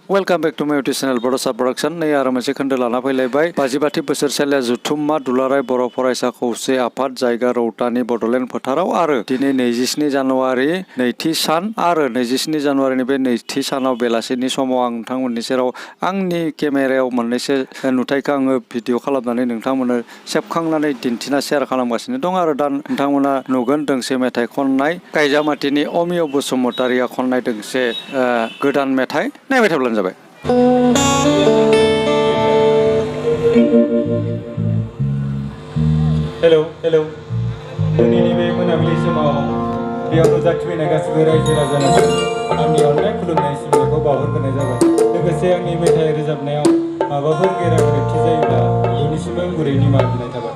Welcome back to माय YouTube channel बड'सा production नै आरो मोनसे खोन्दो लाना फैलायबाय 25थि बोसोरसालिया जुथुम्मा दुलाराय बर' फरायसा खौसे आफाद जायगा रौतानि बड'लेण्ड फोथाराव आरो दिनै 27 जानुवारि नैथि सान आरो 27 जानुवारिनि बे नैथि सानाव बेलासिनि समाव आं नोंथांमोननि सेराव आंनि केमेरायाव मोननैसो नुथायखौ आङो भिडिअ खालामनानै नोंथांमोननो सेबखांनानै दिन्थिना शेयार खालामगासिनो दं आरो दा नोंथांमोना नुगोन दोंसे मेथाइ खननाय काइजामाटिनि अमिय बसुमतारिया खननाय दोंसे गोदान मेथाइ नायबाय थाब्लानो जाबाय। हेलौ हेलौ दिनैनि बे मोनाबिलि समाव बेयाव नुजाथिफैनाय गासिबो रायजो राजानो आंनि अननाय खुलुमनाय सिबिनायखौ बावहरग्रोनाय जाबाय। लोगोसे आंनि मेथाइ रोजाबनायाव माबाफोर गेरा गोरोन्थि जायोब्ला बयनिसिमबो गुरै निमाहा बिनाय थाबाय।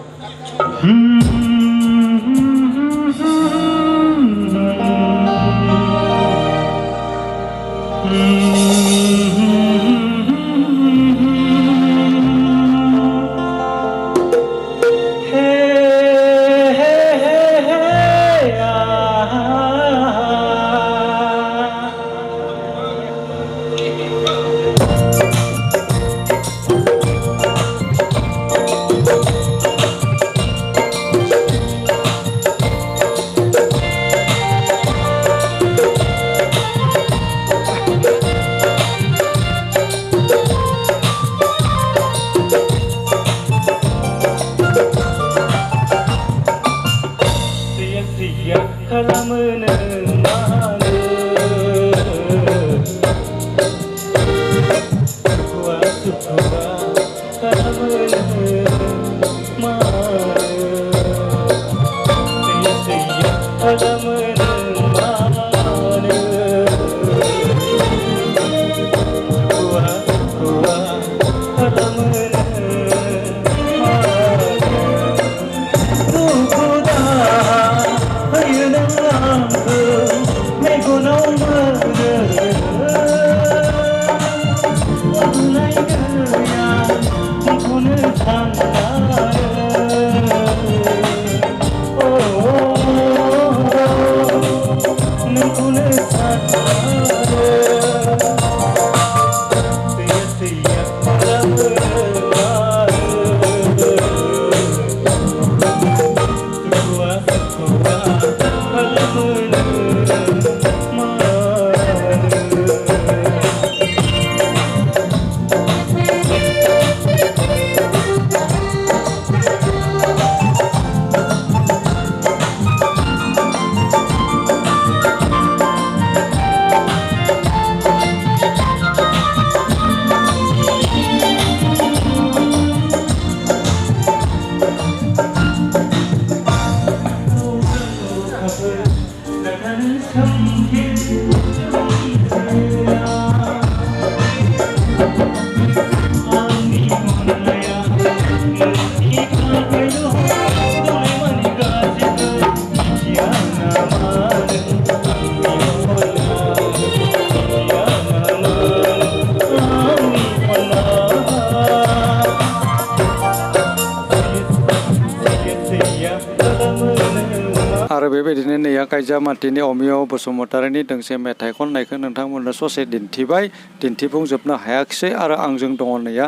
आरो बेबायदिनो नैया काइजामाटिनि अमिय बसुमतारिनि दोंसे मेथाइ खननायखौ नोंथांमोननो ससे दिन्थिफुंजोबनो हायाखिसै आरो आंजों दङ नैया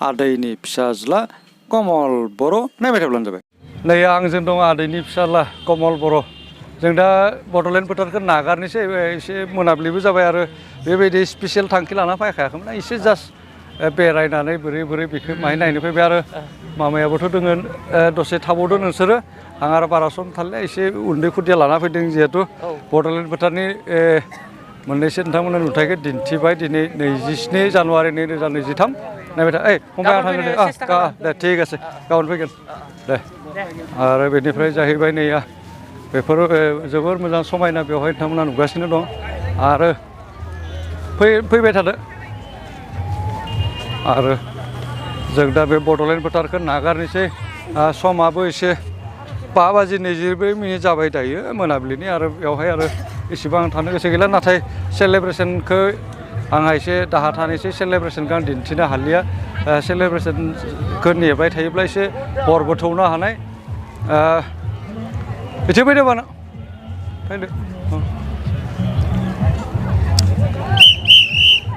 आदैनि फिसाज्ला कमल बर' नायबाय थाब्लानो जाबाय। नैया आंजों दङ आदैनि फिसाज्ला कमल बर'। जों दा बड'लेण्ड फोथारखौ नागारनोसै एसे मोनाबिलिबो जाबाय आरो बेबायदि स्पेसियेल थांखि लाना फैखायाखैमोन एसे जास्ट बेरायनानै बोरै बेखौ माहाय नायनो फैबाय आरो मामायाबोथ' दोङो दसे थाबावदो नोंसोरो आं आरो बारा सम थालिया एसे उन्दै खुदिया लाना फैदों जिहेतु बड'लेण्ड फोथारनि मोननैसो नोंथांमोननो नुथायखौ दिन्थिबाय दिनै 27 जानुवारि 2023 नायबाय था फंबाय आं थांगोन दे थिग আছে गाबोन फैगोन दे आरो बेनिफ्राय जाहैबाय नैया बेफोर जोबोर मोजां समायना बेवहाय नोंथांमोना नुगासिनो दं आरो फैबाय थादो आरो जों दा बे बड'लेण्ड फोथारखौ नागारनोसै समाबो एसे 5:22 जाबाय दायो मोनाबिलिनि आरो बेवहाय आरो एसेबां थानो गोसो गैला नाथाय सेलेब्रेसनखौ आंहा एसे दाहा थानायसै सेलेब्रेसनखौ आं दिन्थिनो हालिया सेलेब्रेसनखौ नेबाय थायोब्ला एसे हरबो थौनो हानाय बिथिं फैदो बाना फैदो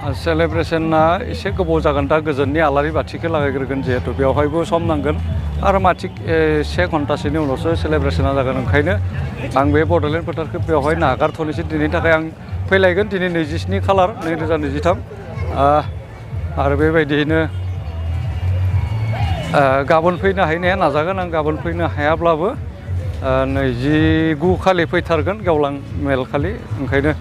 सेलेब्रेसना एसे गोबाव जागोन दा गोजोननि आलारि बाथिखौ लागायग्रोगोन जिहेतु बेवहायबो सम नांगोन आरो माथिक 1 घन्टासोनि उनावसो सेलेब्रेसना जागोन ओंखायनो आं बे बड'लेण्ड फोथारखौ बेवहाय नागारथ'नोसै दिनैनि थाखाय आं फैलायगोन दिनै 27 खालार 2023 आरो बेबायदियैनो गाबोन फैनो हायैनाया नाजागोन आं गाबोन फैनो हायाब्लाबो 29 खालि फैथारगोन गेवलां मेल खालि ओंखायनो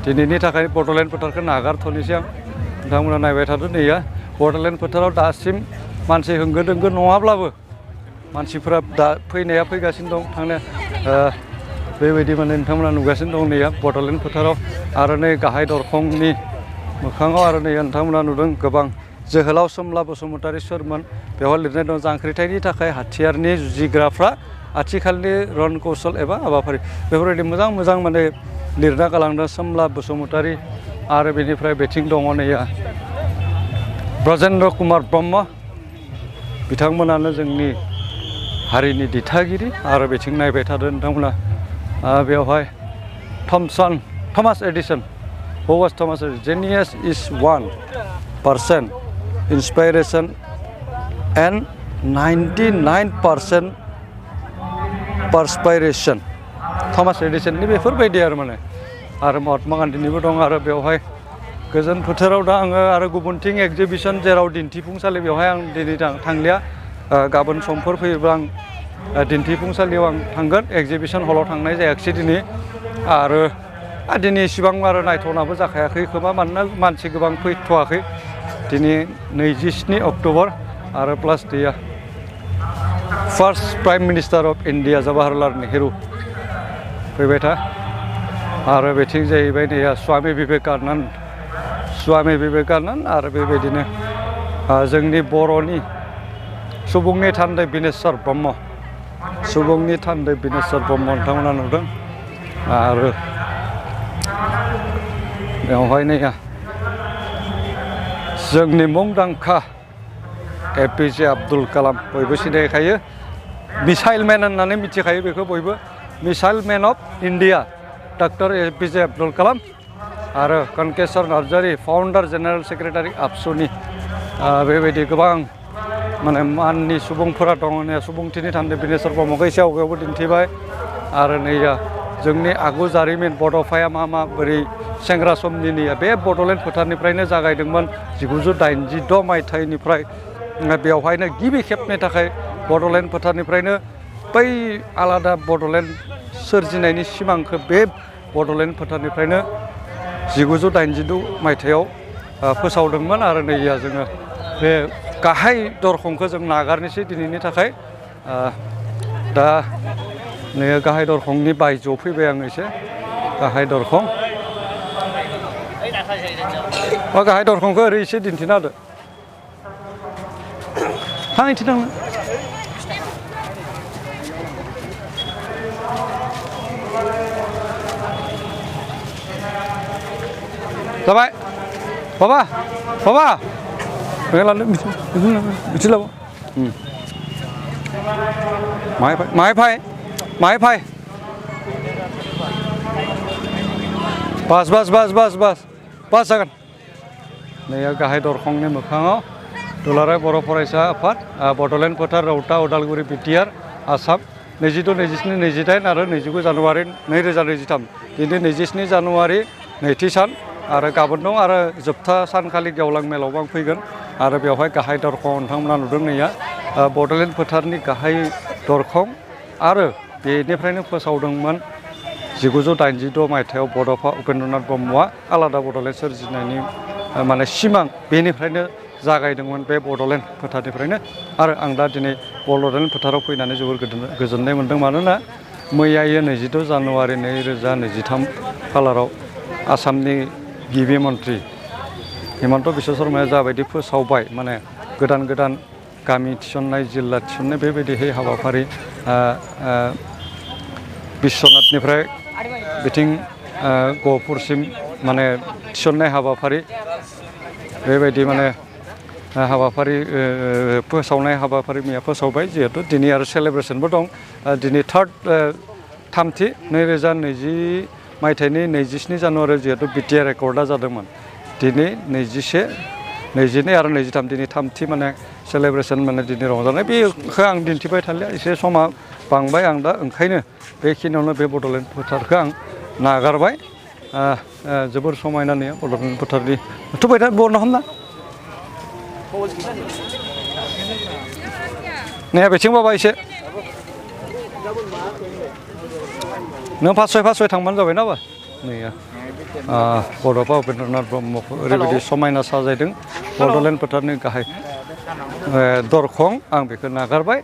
दिनैनि थाखाय बड'लेण्ड फोथारखौ नागारथ'नोसै आं नोंथांमोना नायबाय थादो नैया बड'लेण्ड फोथाराव दासिम मानसि होंगो दोंगो नङाब्लाबो मानसिफोरा दा फैनाया फैगासिनो दं थांनो बेबायदि माने नोंथांमोना नुगासिनो दं नैया बड'लेण्ड फोथाराव आरो नै गाहाय दरखंनि मोखाङाव आरो नै नोंथांमोना नुदों गोबां जोहोलाव सोमला बसुमतारी सोरमोन बेवहाय लिरनाय दं जांख्रिथायनि थाखाय हाथियारनि जुजिग्राफ्रा आथिखालनि रन कौशल एबा हाबाफारि बेफोरबायदि मोजां माने लिरना गालांदों सोमला बसुमतारी आरो बेनिफ्राय बेथिं दङ नैया ब्रजेन्द्र कुमार ब्रह्म बिथांमोनानो जोंनि हारिनि दिथागिरि आरो बेथिं नायबाय थादों नोंथांमोना बेवहाय Thomas Edison who was Thomas Edison genius is 1% inspiration and 99% perspiration Thomas एडिसननि बेफोरबायदि आरो माने आरो महात्मा गान्धीनिबो दं आरो बेवहाय गोजोन फोथाराव दा आङो आरो गुबुनथिं एग्जिबिसन जेराव दिन्थिफुंसालि बेवहाय आं दिनै थांलिया गाबोन समफोर फैयोब्ला आं दिन्थिफुंसालियाव आं थांगोन एग्जिबिसन हलाव थांनाय जायाखिसै दिनै आरो दिनै इसिबां आरो नायथावनाबो जाखायाखै खोमा मानोना मानसि गोबां फैथ'वाखै दिनै 27 अक्ट'बर आरो प्लास दैया first prime minister of India Jawaharlal Nehru फैबाय था आरो बेथिं जाहैबाय नैया स्वामी बिवेकानन्द आरो बेबायदिनो जोंनि बर'नि सुबुंनि थान्दै बिनेस्वर ब्रह्म नोंथांमोना नुदों आरो बेवहाय नैया जोंनि मुंदांखा एपिजे आब्दुल कालाम बयबो सिनायखायो मिसाइल मेन होननानै मिथिखायो बेखौ बयबो missile main of India doctor APJ Abdul Kalam आरो कनकेश्वर नार्जारी फाउन्डार जेनेरेल सेक्रेटारि आबसुनि बेबायदि गोबां माने माननि सुबुंफोरा दङ सुबुंथिनि थान्दै बिनेस्वर ब्रह्मखौ एसे आवगायावबो दिन्थिबाय आरो नैया जोंनि आगु जारिमिन बड'फाया मा बोरै सेंग्रा समनिया बे बड'लेण्ड फोथारनिफ्रायनो जागायदोंमोन 1986 मायथाइनिफ्राय बेवहायनो गिबि खेबनि थाखाय बड'लेण्ड फोथारनिफ्रायनो बै आलादा बड'लेण्ड सोरजिनायनि सिमांखौ बे बड'लेण्ड फोथारनिफ्रायनो 1986 मायथाइयाव फोसावदोंमोन आरो नैया जोङो बे गाहाय दरखंखौ जों नागारनोसै दिनैनि थाखाय दा नै गाहाय दरखंनि बायजोआव फैबाय आं एसे गाहाय दरखं गाहाय दरखंखौ ओरै एसे दिन्थिना होदो थांनोसै थांनो जाबाय बाबा मिथिलाबो माहाय फाय बास जागोन नै गाहाय दरखंनि मोखाङाव दुलाराय बर' फरायसा आफाद बड'लेण्ड फोथार रौता उदालगुरि बिटिआर आसाम 22, 27, 28 आरो 29 जानुवारि 2023 दिनै 27 जानुवारि नैथि सान आरो गाबोन दं आरो जोबथा सानखालि गेवलां मेलावबो आं फैगोन आरो बेवहाय गाहाय दरखं नोंथांमोना नुदों नैया बड'लेण्ड फोथारनि गाहाय दरखं आरो बेनिफ्रायनो फोसावदोंमोन 1986 मायथाइयाव बड'फा उपेन्द्रनाथ ब्रह्मआ आलादा बड'लेण्ड सोरजिनायनि माने सिमां बेनिफ्रायनो जागायदोंमोन बे बड'लेण्ड फोथारनिफ्रायनो आरो आं दा दिनै बड'लेण्ड फोथाराव फैनानै जोबोर गोजोननाय मोन्दों मानोना मैयायो 22 जानुवारि 2023 खालाराव आसामनि गिबि मन्त्रि हिमन्त बिश्व शर्माया जाबायदि फोसावबाय माने गोदान गामि थिसननाय जिल्ला थिसननाय बेबायदिहै हाबाफारि बिश्वनाथनिफ्राय बिथिं गहपुरसिम माने थिसननाय हाबाफारि बेबायदि माने हाबाफारि फोसावनाय हाबाफारि मैया फोसावबाय जिहेतु दिनै आरो सेलेब्रेसनबो दं दिनै थामथि 2020 मायथाइनि 27 जानुवारियाव जिहेतु बिटिआर रेकर्डआ जादोंमोन दिनै 22 आरो 23 दिनै थामथि माने सेलेब्रेसन माने दिनै रंजानाय बेखौ आं दिन्थिबाय थालिया एसे समा बांबाय आं दा ओंखायनो बेखिनियावनो बे बड'लेण्ड फोथारखौ आं नागारबाय जोबोर समायना नुयो बड'लेण्ड फोथारनि थुबाय था बरना हमना ने बेथिं बाबा एसे नों फास थांबानो जाबाय ना बा नैया बड'फा उपेन्द्रनाथ ब्रह्मखौ ओरैबायदि समायना साजायदों बड'लेण्ड फोथारनि गाहाय दरखं आं बेखौ नागारबाय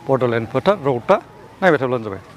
बड'लेण्ड फोथार रौता नायबाय थाब्लानो जाबाय